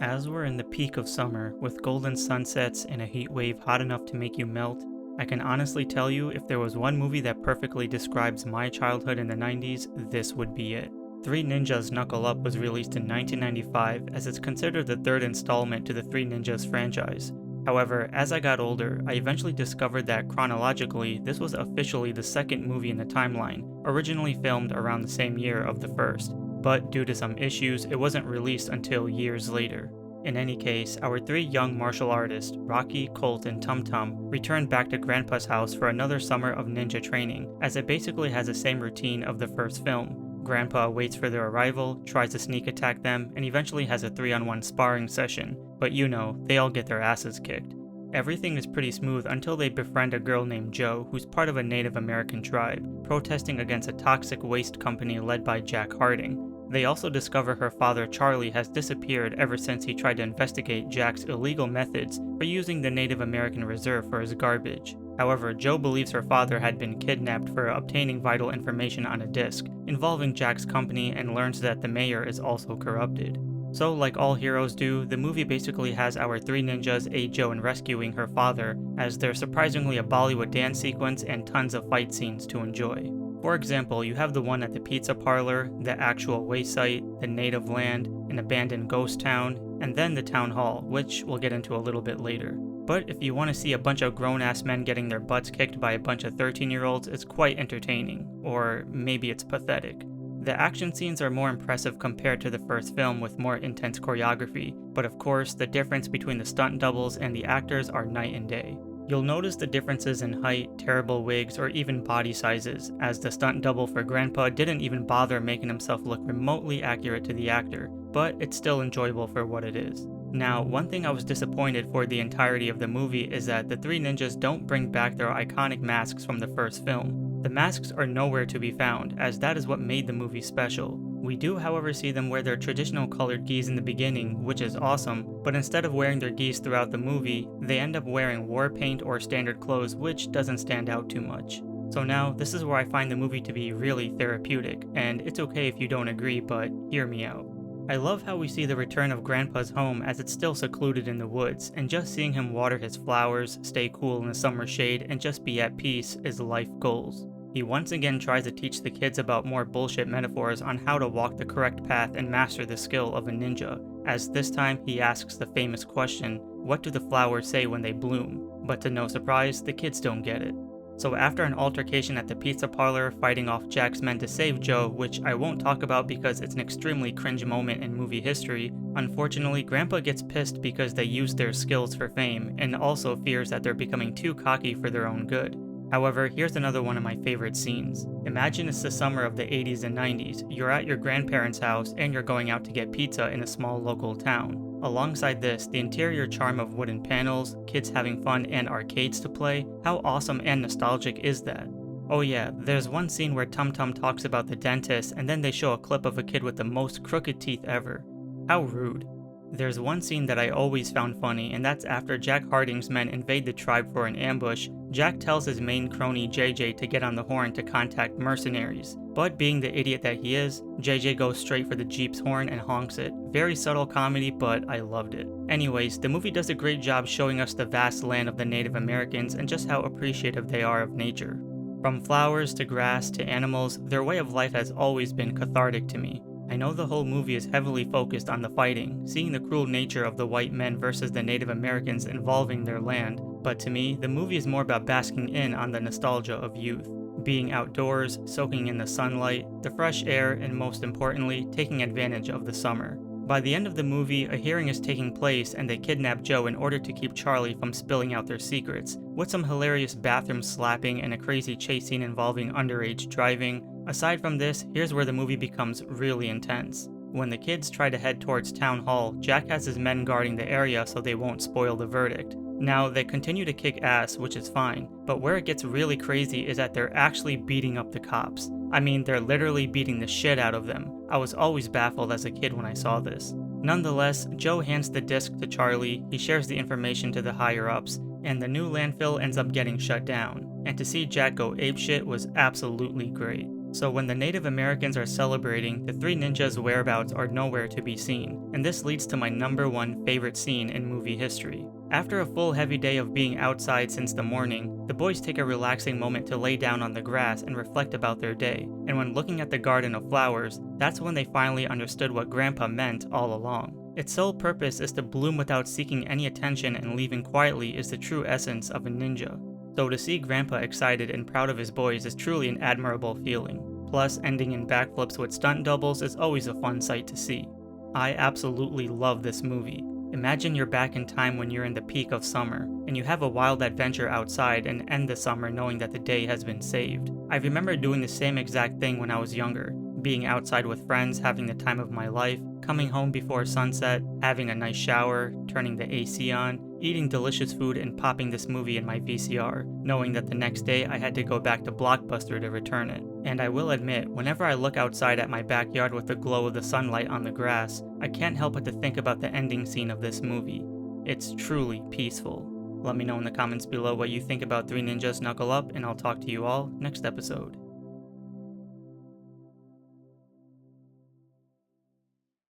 As we're in the peak of summer, with golden sunsets and a heat wave hot enough to make you melt, I can honestly tell you if there was one movie that perfectly describes my childhood in the 90s, this would be it. Three Ninjas Knuckle Up was released in 1995 as it's considered the third installment to the Three Ninjas franchise. However, as I got older, I eventually discovered that chronologically, this was officially the second movie in the timeline, originally filmed around the same year of the first, but due to some issues, it wasn't released until years later. In any case, our three young martial artists, Rocky, Colt, and Tum Tum, returned back to Grandpa's house for another summer of ninja training, as it basically has the same routine of the first film. Grandpa waits for their arrival, tries to sneak attack them, and eventually has a 3-on-1 sparring session, but you know, they all get their asses kicked. Everything is pretty smooth until they befriend a girl named Jo, who's part of a Native American tribe, protesting against a toxic waste company led by Jack Harding. They also discover her father Charlie has disappeared ever since he tried to investigate Jack's illegal methods for using the Native American reserve for his garbage. However, Jo believes her father had been kidnapped for obtaining vital information on a disc involving Jack's company and learns that the mayor is also corrupted. So like all heroes do, the movie basically has our three ninjas aid Jo in rescuing her father, as there's surprisingly a Bollywood dance sequence and tons of fight scenes to enjoy. For example, you have the one at the pizza parlor, the actual waste site, the native land, an abandoned ghost town, and then the town hall, which we'll get into a little bit later. But if you want to see a bunch of grown-ass men getting their butts kicked by a bunch of 13-year-olds, it's quite entertaining, or maybe it's pathetic. The action scenes are more impressive compared to the first film with more intense choreography, but of course, the difference between the stunt doubles and the actors are night and day. You'll notice the differences in height, terrible wigs, or even body sizes, as the stunt double for Grandpa didn't even bother making himself look remotely accurate to the actor, but it's still enjoyable for what it is. Now, one thing I was disappointed for the entirety of the movie is that the three ninjas don't bring back their iconic masks from the first film. The masks are nowhere to be found, as that is what made the movie special. We do, however, see them wear their traditional colored gis in the beginning, which is awesome, but instead of wearing their gis throughout the movie, they end up wearing war paint or standard clothes, which doesn't stand out too much. So now, this is where I find the movie to be really therapeutic, and it's okay if you don't agree, but hear me out. I love how we see the return of Grandpa's home as it's still secluded in the woods, and just seeing him water his flowers, stay cool in the summer shade, and just be at peace is life goals. He once again tries to teach the kids about more bullshit metaphors on how to walk the correct path and master the skill of a ninja, as this time he asks the famous question, what do the flowers say when they bloom? But to no surprise, the kids don't get it. So after an altercation at the pizza parlor fighting off Jack's men to save Jo, which I won't talk about because it's an extremely cringe moment in movie history, unfortunately Grandpa gets pissed because they used their skills for fame and also fears that they're becoming too cocky for their own good. However, here's another one of my favorite scenes. Imagine it's the summer of the 80s and 90s, you're at your grandparents' house and you're going out to get pizza in a small local town. Alongside this, the interior charm of wooden panels, kids having fun and arcades to play, how awesome and nostalgic is that? Oh yeah, there's one scene where Tum Tum talks about the dentist and then they show a clip of a kid with the most crooked teeth ever. How rude. There's one scene that I always found funny, and that's after Jack Harding's men invade the tribe for an ambush, Jack tells his main crony JJ to get on the horn to contact mercenaries. But being the idiot that he is, JJ goes straight for the Jeep's horn and honks it. Very subtle comedy, but I loved it. Anyways, the movie does a great job showing us the vast land of the Native Americans and just how appreciative they are of nature. From flowers to grass to animals, their way of life has always been cathartic to me. I know the whole movie is heavily focused on the fighting, seeing the cruel nature of the white men versus the Native Americans involving their land, but to me, the movie is more about basking in on the nostalgia of youth. Being outdoors, soaking in the sunlight, the fresh air, and most importantly, taking advantage of the summer. By the end of the movie, a hearing is taking place and they kidnap Jo in order to keep Charlie from spilling out their secrets, with some hilarious bathroom slapping and a crazy chase scene involving underage driving. Aside from this, here's where the movie becomes really intense. When the kids try to head towards Town Hall, Jack has his men guarding the area so they won't spoil the verdict. Now, they continue to kick ass, which is fine, but where it gets really crazy is that they're actually beating up the cops. I mean, they're literally beating the shit out of them. I was always baffled as a kid when I saw this. Nonetheless, Jo hands the disc to Charlie, he shares the information to the higher-ups, and the new landfill ends up getting shut down. And to see Jack go apeshit was absolutely great. So when the Native Americans are celebrating, the three ninjas' whereabouts are nowhere to be seen, and this leads to my number one favorite scene in movie history. After a full heavy day of being outside since the morning, the boys take a relaxing moment to lay down on the grass and reflect about their day, and when looking at the garden of flowers, that's when they finally understood what Grandpa meant all along. Its sole purpose is to bloom without seeking any attention, and leaving quietly is the true essence of a ninja. So to see Grandpa excited and proud of his boys is truly an admirable feeling. Plus, ending in backflips with stunt doubles is always a fun sight to see. I absolutely love this movie. Imagine you're back in time when you're in the peak of summer, and you have a wild adventure outside and end the summer knowing that the day has been saved. I remember doing the same exact thing when I was younger, being outside with friends, having the time of my life, coming home before sunset, having a nice shower, turning the AC on, eating delicious food and popping this movie in my VCR, knowing that the next day I had to go back to Blockbuster to return it. And I will admit, whenever I look outside at my backyard with the glow of the sunlight on the grass, I can't help but to think about the ending scene of this movie. It's truly peaceful. Let me know in the comments below what you think about Three Ninjas Knuckle Up, and I'll talk to you all next episode.